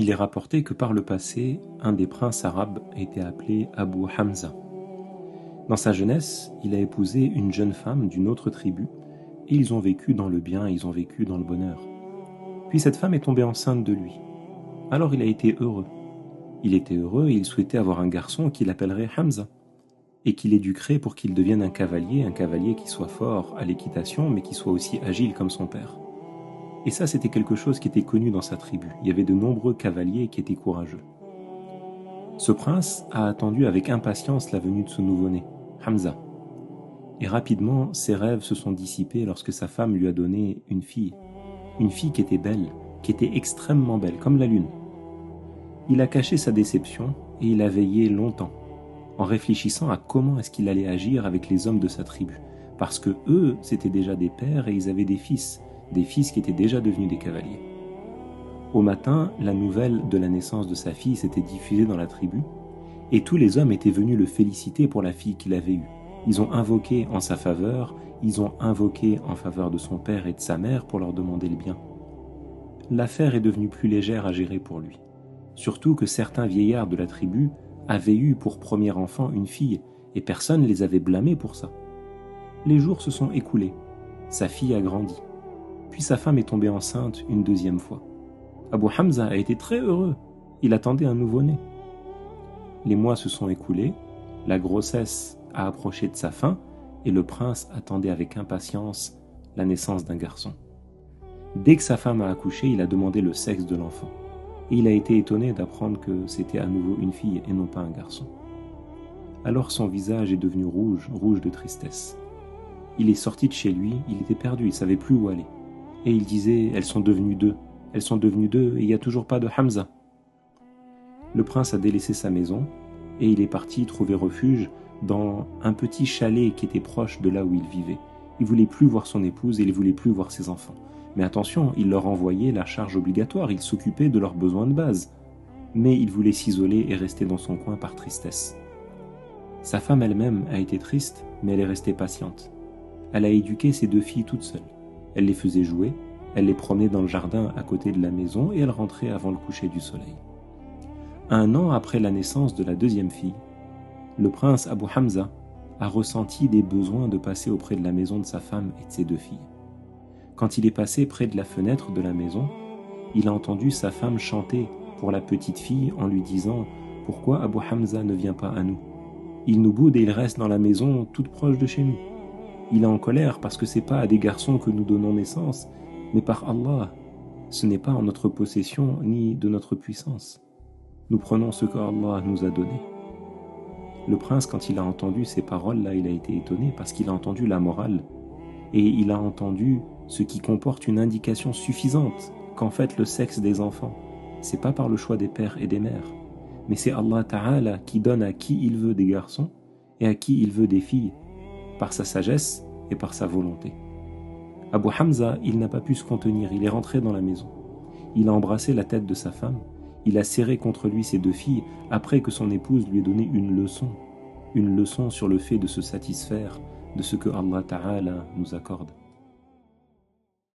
Il est rapporté que par le passé, un des princes arabes était appelé Abu Hamza. Dans sa jeunesse, il a épousé une jeune femme d'une autre tribu, et ils ont vécu dans le bien, ils ont vécu dans le bonheur. Puis cette femme est tombée enceinte de lui. Alors il a été heureux. Il était heureux et il souhaitait avoir un garçon qu'il appellerait Hamza, et qu'il éduquerait pour qu'il devienne un cavalier qui soit fort à l'équitation, mais qui soit aussi agile comme son père. Et ça, c'était quelque chose qui était connu dans sa tribu. Il y avait de nombreux cavaliers qui étaient courageux. Ce prince a attendu avec impatience la venue de ce nouveau-né, Hamza. Et rapidement, ses rêves se sont dissipés lorsque sa femme lui a donné une fille qui était belle, qui était extrêmement belle, comme la lune. Il a caché sa déception et il a veillé longtemps, en réfléchissant à comment est-ce qu'il allait agir avec les hommes de sa tribu, parce que eux, c'étaient déjà des pères et ils avaient des fils qui étaient déjà devenus des cavaliers. Au matin, la nouvelle de la naissance de sa fille s'était diffusée dans la tribu, et tous les hommes étaient venus le féliciter pour la fille qu'il avait eue. Ils ont invoqué en sa faveur, ils ont invoqué en faveur de son père et de sa mère pour leur demander le bien. L'affaire est devenue plus légère à gérer pour lui, surtout que certains vieillards de la tribu avaient eu pour premier enfant une fille, et personne ne les avait blâmés pour ça. Les jours se sont écoulés, sa fille a grandi, puis sa femme est tombée enceinte une deuxième fois. Abu Hamza a été très heureux, il attendait un nouveau-né. Les mois se sont écoulés, la grossesse a approché de sa fin, et le prince attendait avec impatience la naissance d'un garçon. Dès que sa femme a accouché, il a demandé le sexe de l'enfant, et il a été étonné d'apprendre que c'était à nouveau une fille et non pas un garçon. Alors son visage est devenu rouge de tristesse. Il est sorti de chez lui, il était perdu, il ne savait plus où aller. Et il disait, elles sont devenues deux et il n'y a toujours pas de Hamza. Le prince a délaissé sa maison et il est parti trouver refuge dans un petit chalet qui était proche de là où il vivait. Il voulait plus voir son épouse et il voulait plus voir ses enfants. Mais attention, il leur envoyait la charge obligatoire, il s'occupait de leurs besoins de base. Mais il voulait s'isoler et rester dans son coin par tristesse. Sa femme elle-même a été triste, mais elle est restée patiente. Elle a éduqué ses deux filles toute seule. Elle les faisait jouer, elle les promenait dans le jardin à côté de la maison et elle rentrait avant le coucher du soleil. 1 an après la naissance de la deuxième fille, le prince Abu Hamza a ressenti des besoins de passer auprès de la maison de sa femme et de ses deux filles. Quand il est passé près de la fenêtre de la maison, il a entendu sa femme chanter pour la petite fille en lui disant « Pourquoi Abu Hamza ne vient pas à nous? Il nous boude et il reste dans la maison toute proche de chez nous. Il est en colère parce que c'est pas à des garçons que nous donnons naissance, mais par Allah, ce n'est pas en notre possession ni de notre puissance. Nous prenons ce que Allah nous a donné. » Le prince, quand il a entendu ces paroles-là, il a été étonné parce qu'il a entendu la morale et il a entendu ce qui comporte une indication suffisante qu'en fait le sexe des enfants, c'est pas par le choix des pères et des mères, mais c'est Allah Ta'ala qui donne à qui il veut des garçons et à qui il veut des filles, par sa sagesse et par sa volonté. Abu Hamza, il n'a pas pu se contenir, il est rentré dans la maison. Il a embrassé la tête de sa femme, il a serré contre lui ses deux filles après que son épouse lui ait donné une leçon sur le fait de se satisfaire de ce que Allah Ta'ala nous accorde.